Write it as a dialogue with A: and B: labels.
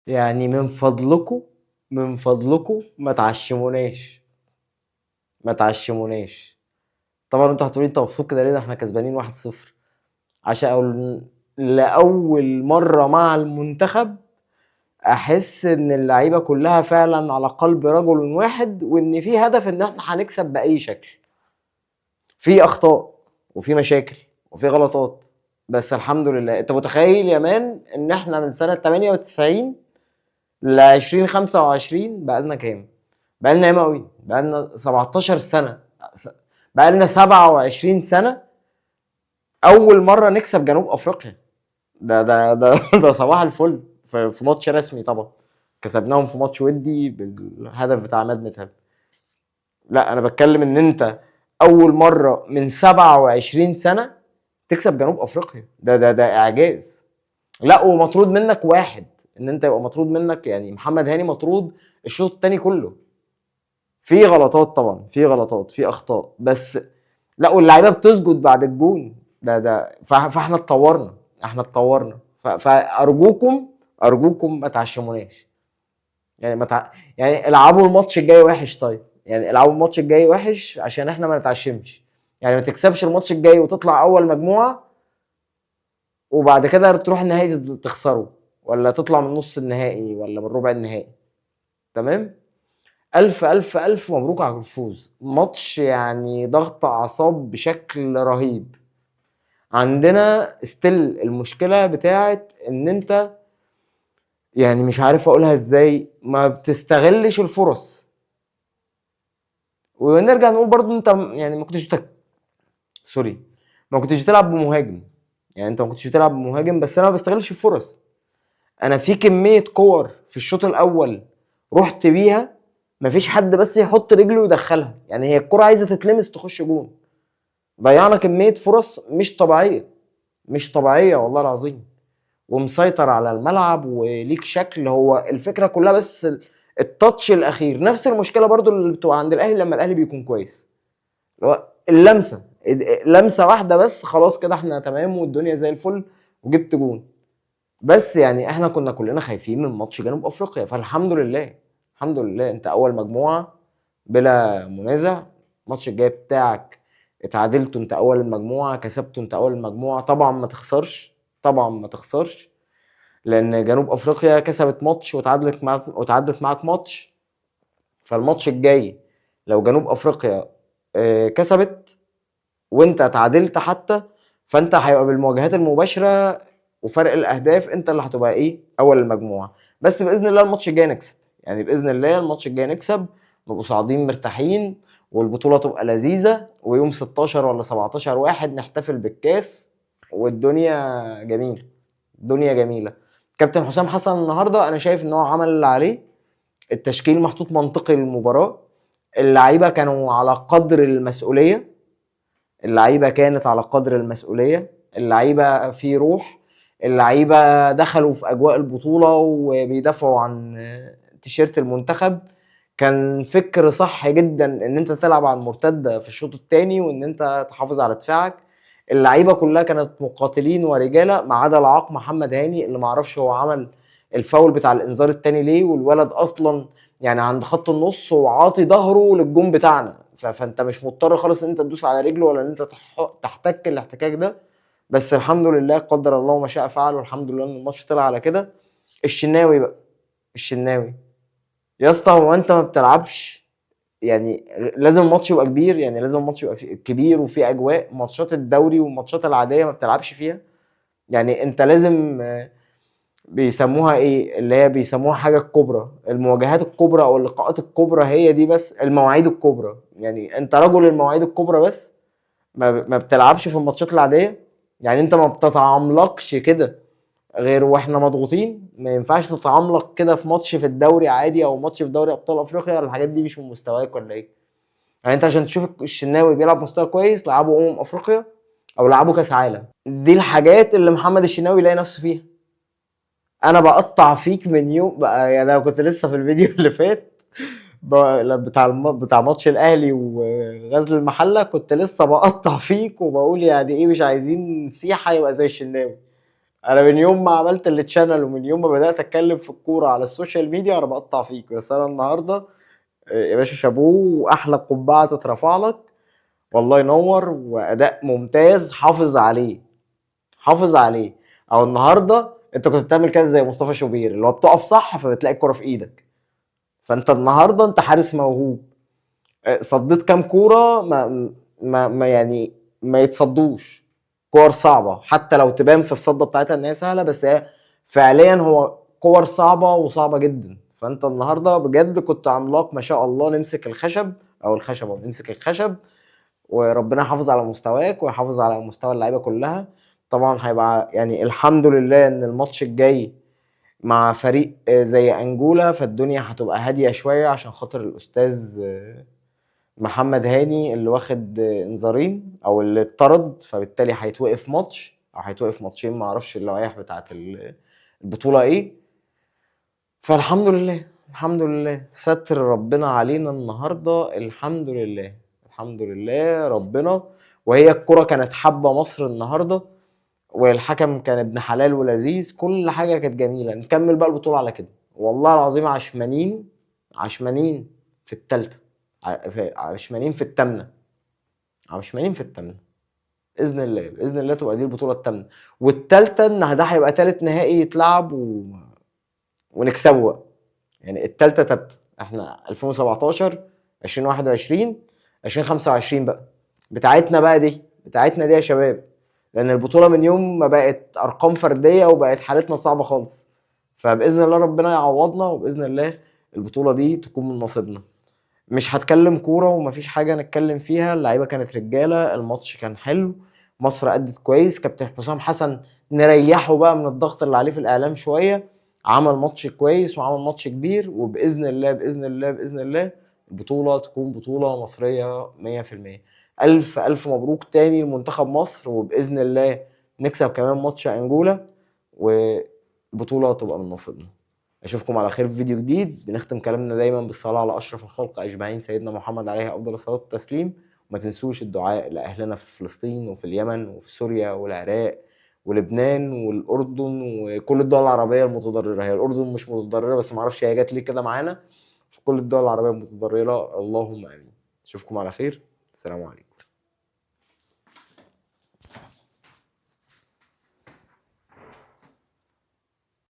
A: يعني من فضلكم ما تعشموناش، ما تعشموناش. طبعا انتوا هتقولي انت مبسوط كده ليه؟ ده احنا كسبانين 1-0. عشان لاول مره مع المنتخب احس ان اللعيبه كلها فعلا على قلب رجل واحد، وان في هدف ان احنا هنكسب باي شكل. في اخطاء وفي مشاكل وفي غلطات، بس الحمد لله. انت متخيل يا مان ان احنا من سنه 98 ل 2025 بقالنا كام؟ بقالنا ياما قوي، بقالنا 17 سنه، بقالنا 27 سنه اول مره نكسب جنوب افريقيا. ده ده صباح الفل. في ماتش رسمي طبعا، كسبناهم في ماتش ودي بالهدف بتاع عماد متعب. لا انا بتكلم ان انت اول مره من 27 سنه تكسب جنوب افريقيا. ده اعجاز. لا ومطرود منك واحد، ان انت يبقى مطرود منك، يعني محمد هاني مطرود الشوط الثاني كله. في غلطات طبعا، في غلطات، في اخطاء، بس لا واللعيبه بتسجد بعد الجون. فاحنا اتطورنا، احنا اتطورنا. فارجوكم، ارجوكم ما تعشموناش. يعني يعني العبوا الماتش الجاي وحش. طيب يعني العبوا الماتش الجاي وحش عشان احنا ما نتعشمش. يعني ما تكسبش الماتش الجاي وتطلع اول مجموعه، وبعد كده تروح النهائي تخسره، ولا تطلع من نص النهائي ولا من ربع النهائي. تمام. الف الف الف مبروك على الفوز. ماتش يعني ضغط اعصاب بشكل رهيب. عندنا ستيل المشكله بتاعت ان انت، يعني مش عارف اقولها ازاي، ما بتستغلش الفرص. ونرجع نقول برضو انت يعني ما كنتش سوري، ما كنتش بتلعب بمهاجم. يعني انت ما كنتش بتلعب بمهاجم، بس انا ما بستغلش الفرص. انا في كميه كور في الشوط الاول رحت بيها، مفيش حد بس يحط رجله ويدخلها. يعني هي الكرة عايزه تتلمس تخش جون. ضيعنا كميه فرص مش طبيعيه، مش طبيعيه والله العظيم. ومسيطر على الملعب وليك شكل. هو الفكره كلها بس التاتش الاخير. نفس المشكله برضو اللي بتبقى عند الاهلي لما الاهلي بيكون كويس، اللي هو اللمسه، لمسه واحده بس خلاص كده احنا تمام والدنيا زي الفل وجبت جون. بس يعني احنا كنا كلنا خايفين من ماتش جنوب افريقيا، فالحمد لله. الحمد لله انت اول مجموعه بلا منازع. الماتش الجاي بتاعك اتعادلتوا انت اول المجموعه، كسبتوا انت اول المجموعه. طبعا ما تخسرش، طبعا ما تخسرش، لان جنوب افريقيا كسبت ماتش وتعادلت معاك ماتش. فالماتش الجاي لو جنوب افريقيا كسبت وانت اتعادلت حتى، فانت هيبقى بالمواجهات المباشره وفرق الاهداف انت اللي هتبقى ايه اول المجموعه. بس باذن الله الماتش الجاي نكسب. يعني باذن الله الماتش الجاي نكسب، نبقوا صاعدين مرتاحين، والبطوله تبقى لذيذه، ويوم 16 ولا 17 واحد نحتفل بالكاس، والدنيا جميله. الدنيا جميله. كابتن حسام حسن النهارده انا شايف ان هو عمل اللي عليه. التشكيل محطوط منطقي للمباراه. اللعيبه كانوا على قدر المسؤوليه. اللعيبه كانت على قدر المسؤوليه. اللعيبه في روح. اللعيبه دخلوا في اجواء البطوله وبيدافعوا عن تيشيرت المنتخب. كان فكر صح جدا ان انت تلعب على المرتده في الشوط الثاني وان انت تحافظ على دفاعك. اللعيبه كلها كانت مقاتلين ورجاله ما عدا العاق محمد هاني، اللي ما اعرفش هو عمل الفاول بتاع الانذار الثاني ليه، والولد اصلا يعني عند خط النص وعاطي ظهره للجون بتاعنا. فانت مش مضطر خالص ان انت تدوس على رجله ولا ان انت تحتك الاحتكاك ده. بس الحمد لله قدر الله ما شاء فعل، والحمد لله ان الماتش طلع على كده. الشناوي بقى، الشناوي يا اسطى، هو انت ما بتلعبش؟ يعني لازم الماتش يبقى كبير، يعني لازم الماتش يبقى كبير وفيه اجواء. ماتشات الدوري والماتشات العاديه ما بتلعبش فيها. يعني انت لازم بيسموها ايه، اللي هي بيسموها حاجه الكبرى، المواجهات الكبرى او اللقاءات الكبرى، هي دي بس المواعيد الكبرى. يعني انت رجل المواعيد الكبرى بس، ما بتلعبش في الماتشات العاديه. يعني انت ما بتتعملقش كده غير واحنا مضغوطين. ما ينفعش تتعملق كده في ماتش في الدوري عادي او ماتش في دوري ابطال افريقيا. الحاجات دي مش من مستواك ولا ايه؟ يعني انت عشان تشوف الشناوي بيلعب مستوى كويس لعبه افريقيا او لعبه كاس عالم. دي الحاجات اللي محمد الشناوي يلاقي نفسه فيها. انا بقطع فيك من يوم بقى. يعني انا كنت لسه في الفيديو اللي فات بتاع ماتش الاهلي وغزل المحله، كنت لسه بقطع فيك وبقول يعني ايه مش عايزين سيحه يبقى زي الشناوي. انا من يوم ما عملت التشانل ومن يوم ما بدات اتكلم في الكوره على السوشيال ميديا انا بقطع فيك، بس انا النهارده يا باشا شابوه، واحلى قبعه تترفع لك، والله ينور، واداء ممتاز، حافظ عليه، حافظ عليه. او النهارده انت كنت بتعمل كده زي مصطفى شوبير، اللي هو بتقف صح فبتلاقي الكرة في ايدك. فانت النهارده انت حارس موهوب، صديت كام كوره ما يعني ما يتصدوش، كور صعبه حتى لو تبان في الصده بتاعتها ان هي سهله، بس هي فعليا هو كور صعبه وصعبه جدا. فانت النهارده بجد كنت عملاق ما شاء الله، نمسك الخشب او الخشبه، نمسك الخشب، وربنا يحافظ على مستواك ويحافظ على مستوى اللعيبه كلها. طبعا هيبقى يعني الحمد لله ان الماتش الجاي مع فريق زي انجولا، فالدنيا هتبقى هاديه شويه عشان خاطر الاستاذ محمد هاني اللي واخد انذارين او اللي اتطرد، فبالتالي هيتوقف ماتش او هيتوقف ماتشين، ما اعرفش اللوائح بتاعت البطوله ايه. فالحمد لله، الحمد لله ستر ربنا علينا النهارده، الحمد لله، الحمد لله ربنا. وهي الكرة كانت حابة مصر النهارده، والحكم كان ابن حلال ولذيذ، كل حاجة كانت جميلة. نكمل بقى البطولة على كده، والله العظيم عشمانين، عشمانين في التالتة، عشمانين في التامنة، عشمانين في التامنة. بإذن الله، بإذن الله تبقى دي البطولة التامنة، والتالتة إن ده هيبقى تالت نهائي يتلعب ونكسبه بقى. يعني التالتة تابتة، احنا 2017، 2021، 2025 بقى بتاعتنا بقى دي، بتاعتنا دي يا شباب. لان البطولة من يوم ما بقت ارقام فردية وبقت حالتنا صعبة خالص، فبإذن الله ربنا يعوضنا، وبإذن الله البطولة دي تكون من نصيبنا. مش هتكلم كورة ومفيش حاجة نتكلم فيها، اللعيبة كانت رجالة، الماتش كان حلو، مصر أدت كويس، كابتن حسام حسن نريحه بقى من الضغط اللي عليه في الإعلام شوية، عمل ماتش كويس وعمل ماتش كبير، وبإذن الله بإذن الله بإذن الله البطولة تكون بطولة مصرية 100%. ألف ألف مبروك تاني لمنتخب مصر، وبإذن الله نكسب كمان ماتش أنجولا، والبطولة تبقى من نصيبنا. اشوفكم على خير في فيديو جديد. بنختم كلامنا دايما بالصلاه على اشرف الخلق اجمعين سيدنا محمد عليه افضل الصلاه والتسليم. وما تنسوش الدعاء لاهلنا في فلسطين وفي اليمن وفي سوريا والعراق ولبنان والاردن وكل الدول العربيه المتضرره. هي الاردن مش متضرره بس ما اعرفش هي جت ليه كده معانا، في كل الدول العربيه المتضرره، اللهم امين. اشوفكم على خير، السلام عليكم.